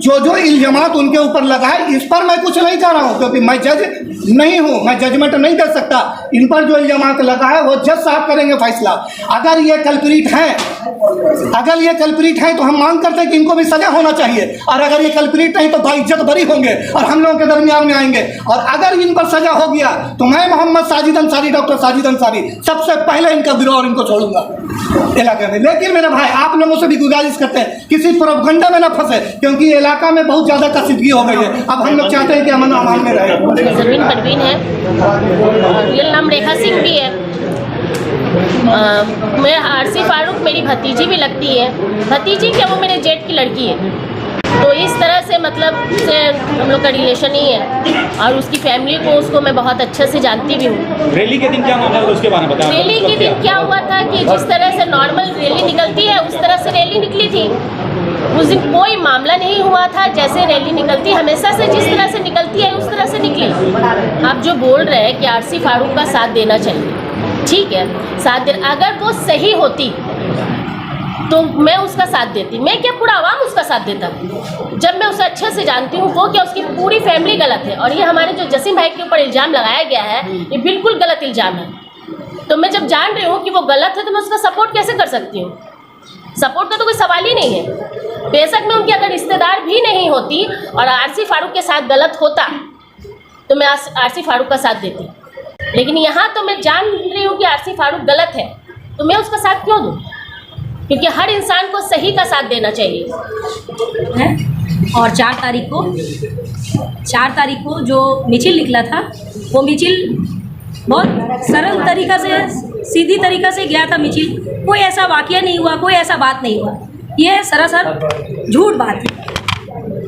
S3: जो इल्जामात उनके ऊपर लगा है, इस पर मैं कुछ नहीं कह रहा हूँ, क्योंकि मैं जज नहीं हूँ, मैं जजमेंट नहीं दे सकता। इन पर जो इल्जामात लगा है वो जज साहब करेंगे फैसला। अगर ये कल्प्रिट हैं तो हम मांग करते हैं कि इनको भी सजा होना चाहिए, और अगर ये कल्प्रिट नहीं तो बाइज्जत बरी होंगे और हम लोगों के दरमियान में आएंगे। और अगर इन पर सजा हो गया तो मैं मोहम्मद साजिद अंसारी, डॉक्टर साजिद अंसारी सबसे पहले इनका गिरोह और इनको छोड़ूंगा इलाके में। लेकिन मेरे भाई, आप लोगों से भी गुजारिश करते हैं किसी प्रोपगंडा में ना फंसे, क्योंकि इलाका में बहुत ज्यादा कसीदगी हो गई है। अब हम लोग चाहते हैं कि अमन अमान में रहे।
S9: जमीन परवीन है, रियल नाम रेखा सिंह भी है। मैं आरसी फारूक मेरी भतीजी भी लगती है। भतीजी क्या, वो मेरे जेठ की लड़की है। तो इस तरह से मतलब से हम लोग का रिलेशन ही है, और उसकी फैमिली को, उसको मैं बहुत अच्छे से जानती भी हूँ।
S10: रैली के दिन क्या मामला हुआ उसके बारे में बताएं।
S9: रैली के दिन क्या हुआ था कि जिस तरह से नॉर्मल रैली निकलती है उस तरह से रैली निकली थी। उस दिन कोई मामला नहीं हुआ था, जैसे रैली निकलती हमेशा से जिस तरह से निकलती है उस तरह से निकली। आप जो बोल रहे हैं कि आरसी फारूक का साथ देना चाहिए, ठीक है, साथ दे, अगर वो सही होती तो मैं उसका साथ देती। मैं क्या, पूरा आवाम उसका साथ देता। जब मैं उसे अच्छे से जानती हूँ, वो क्या, उसकी पूरी फैमिली गलत है। और ये हमारे जो जसीम भाई के ऊपर इल्ज़ाम लगाया गया है, ये बिल्कुल गलत इल्ज़ाम है। तो मैं जब जान रही हूँ कि वो गलत है तो मैं उसका सपोर्ट कैसे कर सकती हूँ? सपोर्ट का तो कोई सवाल ही नहीं है। बेशक मैं उनकी अगर रिश्तेदार भी नहीं होती और आरसी फारूक के साथ गलत होता तो मैं आरसी फारूक का साथ देती। लेकिन यहाँ तो मैं जान रही हूँ कि आरसी फारूक गलत है, तो मैं उसका साथ क्यों दूँ? क्योंकि हर इंसान को सही का साथ देना चाहिए
S11: है। और 4 तारीख को जो मिचिल निकला था, वो मिचिल बहुत सरल तरीक़ा से, सीधी तरीक़ा से गया था मिचिल। कोई ऐसा वाक़या नहीं हुआ, कोई ऐसा बात नहीं हुआ। ये सरासर झूठ बात है।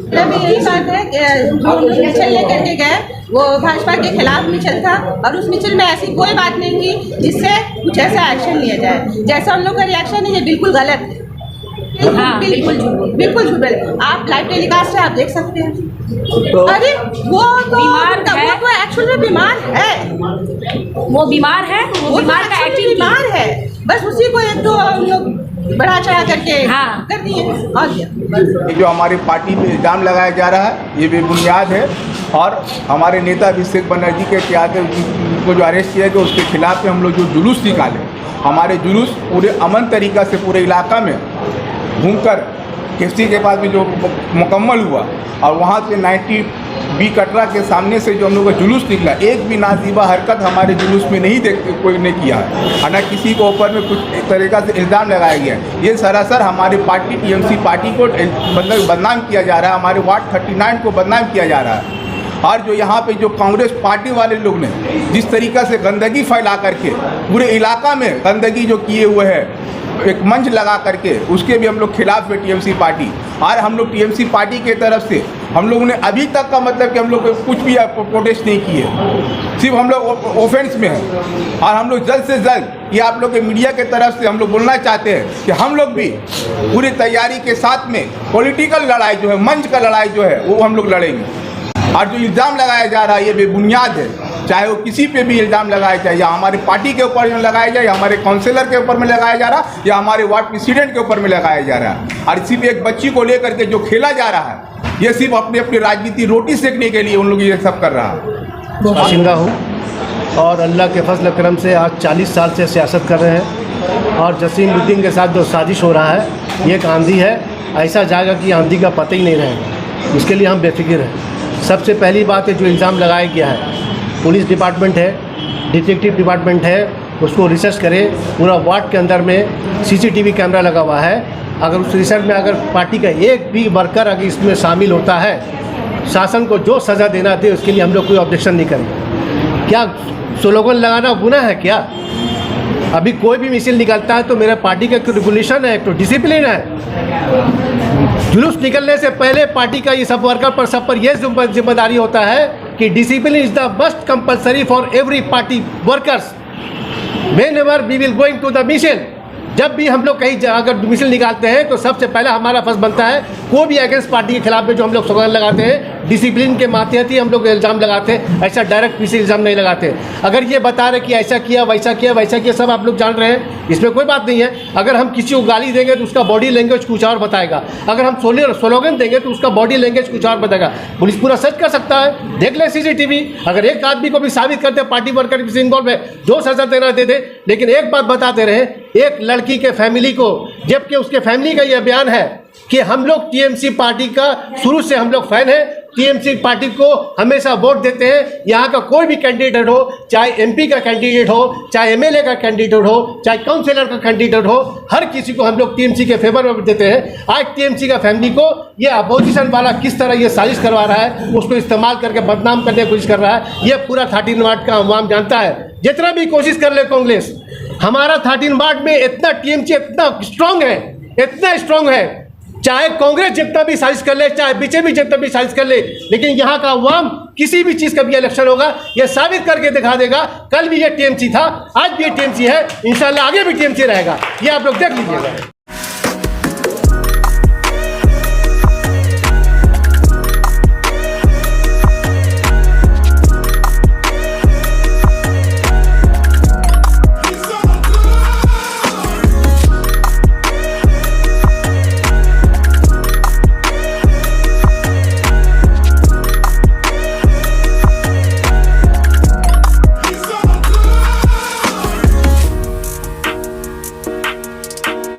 S12: भी यही बात है कि जो मिचिल लेकर के गए वो भाजपा के खिलाफ मिचिल था, और उस मिचिल में ऐसी कोई बात नहीं थी जिससे कुछ ऐसा एक्शन लिया जाए। जैसा उन लोग का रिएक्शन है, ये बिल्कुल गलत है।
S11: हाँ, बिल्कुल
S12: झूठ है। आप लाइव टेलीकास्ट है, आप देख सकते हैं। अरे वो तो
S11: बीमार है,
S12: वो तो एक्चुअल में बीमार है।
S11: वो बीमार है, वो बीमार का एक्टिंग
S12: बीमार है। बस उसी को एक तो हम लोग बढ़ा चढ़ा करके कर दिए। और
S13: जो हमारी पार्टी पे इल्ज़ाम लगाया जा रहा है ये बेबुनियाद है, और हमारे नेता अभिषेक बनर्जी के क्या को जो अरेस्ट किया गया उसके खिलाफ में हम लोग जो जुलूस निकाले, हमारे जुलूस पूरे अमन तरीक़ा से पूरे इलाका में घूमकर केसी के पास भी जो मुकम्मल हुआ, और वहाँ से 90 बी कटरा के सामने से जो हम लोग का जुलूस निकला, एक भी नाजीबा हरकत हमारे जुलूस में कोई ने किया है, और न किसी को ऊपर में कुछ तरीक़ा से इल्ज़ाम लगाया गया है। ये सरासर हमारी पार्टी टीएमसी पार्टी को मतलब बदनाम किया जा रहा है, हमारे वार्ड 39 को बदनाम किया जा रहा है। और जो यहाँ पे जो कांग्रेस पार्टी वाले लोग ने जिस तरीक़ा से गंदगी फैला करके पूरे इलाका में गंदगी जो किए हुए है, एक मंच लगा करके, उसके भी हम लोग खिलाफ है टीएमसी पार्टी। और हम लोग टीएमसी पार्टी के तरफ से हम लोगों ने अभी तक का मतलब कि हम लोग कुछ भी प्रोटेस्ट नहीं किए, सिर्फ हम लोग ऑफेंस में हैं। और हम लोग जल्द से जल्द ये आप लोग के मीडिया के तरफ से हम लोग बोलना चाहते हैं कि हम लोग भी पूरी तैयारी के साथ में पॉलिटिकल लड़ाई जो है, मंच का लड़ाई जो है वो हम लोग लड़ेंगे। और जो इल्ज़ाम लगाया जा रहा है ये बेबुनियाद है, चाहे वो किसी पे भी इल्ज़ाम लगाया जाए, या हमारी पार्टी के ऊपर में लगाया जाए, या हमारे काउंसिलर के ऊपर में लगाया जा रहा है, या हमारे वार्ड प्रेसिडेंट के ऊपर में लगाया जा रहा है। और सिर्फ एक बच्ची को लेकर के जो खेला जा रहा है, ये सिर्फ अपनी अपनी राजनीति रोटी सेकने के लिए उन लोग ये सब कर रहा है।
S14: बाशिंदा हूँ और अल्लाह के फजल करम से आज 40 साल से सियासत कर रहे हैं, और जसीमुद्दीन के साथ जो साजिश हो रहा है ये एक आंधी है, ऐसा जाएगा कि आंधी का पता ही नहीं रहेगा। इसके लिए हम बेफिक्र हैं। सबसे पहली बात है, जो इल्ज़ाम लगाया गया है, पुलिस डिपार्टमेंट है, डिटेक्टिव डिपार्टमेंट है, उसको रिसर्च करे। पूरा वार्ड के अंदर में सीसीटीवी कैमरा लगा हुआ है। अगर उस रिसर्च में अगर पार्टी का एक भी वर्कर अगर इसमें शामिल होता है, शासन को जो सज़ा देना दे, उसके लिए हम लोग कोई ऑब्जेक्शन नहीं करेंगे। क्या स्लोगन लगाना गुनाह है क्या? अभी कोई भी मिसिल निकलता है तो मेरा पार्टी का एक रेगुलेशन है, एक तो डिसिप्लिन है। जुलूस निकलने से पहले पार्टी का ये सब वर्कर पर सब पर यह जिम्मेदारी होता है कि discipline is the must compulsory for every party workers. Whenever we will going to the mission, जब भी हम लोग कहीं अगर मिशन निकालते हैं तो सबसे पहला हमारा फर्ज बनता है कोई भी अगेंस्ट पार्टी के खिलाफ में जो हम लोग स्लोगन लगाते हैं, डिसिप्लिन के मातहत ही हम लोग इल्ज़ाम लगाते हैं, ऐसा डायरेक्ट किसी इल्ज़ाम नहीं लगाते। अगर ये बता रहे कि ऐसा किया वैसा किया वैसा किया, सब आप लोग जान रहे हैं, इसमें कोई बात नहीं है। अगर हम किसी को गाली देंगे तो उसका बॉडी लैंग्वेज कुछ और बताएगा, अगर हम स्लोगन देंगे तो उसका बॉडी लैंग्वेज कुछ और बताएगा। पुलिस पूरा सर्च कर सकता है, देख ले CCTV। अगर एक आदमी को भी साबित करते पार्टी वर्कर किसी इन्वॉल्व है, जो सजा देना दे दे, लेकिन एक बात बताते रहे, एक लड़की के फैमिली को, जबकि उसके फैमिली का यह बयान है कि हम लोग TMC पार्टी का शुरू से हम लोग फैन हैं, TMC पार्टी को हमेशा वोट देते हैं। यहाँ का कोई भी कैंडिडेट हो, चाहे MP का कैंडिडेट हो, चाहे MLA का कैंडिडेट हो, चाहे काउंसिलर का कैंडिडेट हो, हर किसी को हम लोग TMC के फेवर में देते हैं। आज TMC का फैमिली को ये अपोजिशन वाला किस तरह ये साजिश करवा रहा है, उसको इस्तेमाल करके बदनाम करने की कोशिश कर रहा है, ये पूरा 13 वार्ड का अवाम जानता है। जितना भी कोशिश कर ले कांग्रेस, हमारा 13 वार्ड में इतना TMC इतना स्ट्रांग है, चाहे कांग्रेस जितना भी साजिश कर ले, चाहे बीजेपी जितना भी साजिश कर ले, लेकिन यहाँ का अवाम किसी भी चीज़ का भी इलेक्शन होगा ये साबित करके दिखा देगा। कल भी ये TMC था, आज भी ये TMC है, इंशाल्लाह आगे भी TMC रहेगा, ये आप लोग देख लीजिएगा।